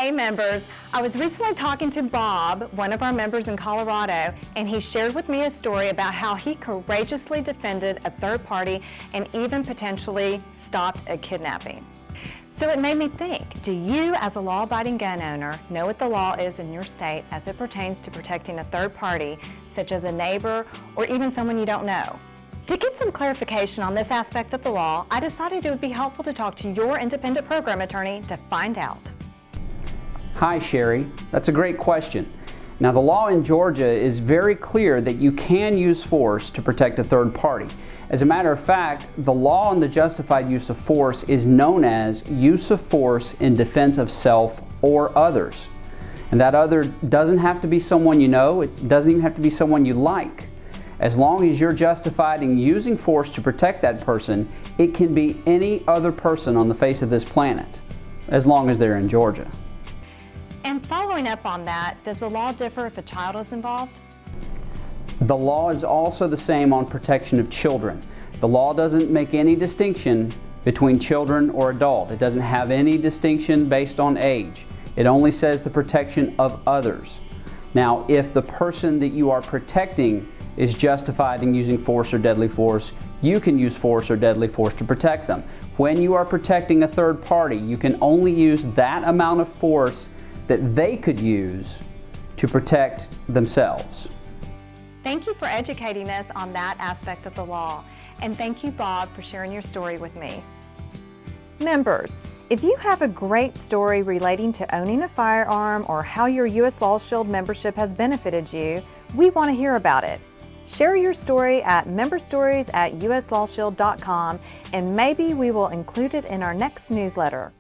Hey members, I was recently talking to Bob, one of our members in Colorado, and he shared with me a story about how he courageously defended a third party and even potentially stopped a kidnapping. So it made me think, do you as a law-abiding gun owner know what the law is in your state as it pertains to protecting a third party, such as a neighbor or even someone you don't know? To get some clarification on this aspect of the law, I decided it would be helpful to talk to your independent program attorney to find out. Hi Sherry, that's a great question. Now the law in Georgia is very clear that you can use force to protect a third party. As a matter of fact, the law on the justified use of force is known as use of force in defense of self or others. And that other doesn't have to be someone you know, it doesn't even have to be someone you like. As long as you're justified in using force to protect that person, it can be any other person on the face of this planet, as long as they're in Georgia. And following up on that, does the law differ if a child is involved? The law is also the same on protection of children. The law doesn't make any distinction between children or adult. It doesn't have any distinction based on age. It only says the protection of others. Now, if the person that you are protecting is justified in using force or deadly force, you can use force or deadly force to protect them. When you are protecting a third party, you can only use that amount of force that they could use to protect themselves. Thank you for educating us on that aspect of the law. And thank you, Bob, for sharing your story with me. Members, if you have a great story relating to owning a firearm or how your U.S. Law Shield membership has benefited you, we want to hear about it. Share your story at memberstories@uslawshield.com and maybe we will include it in our next newsletter.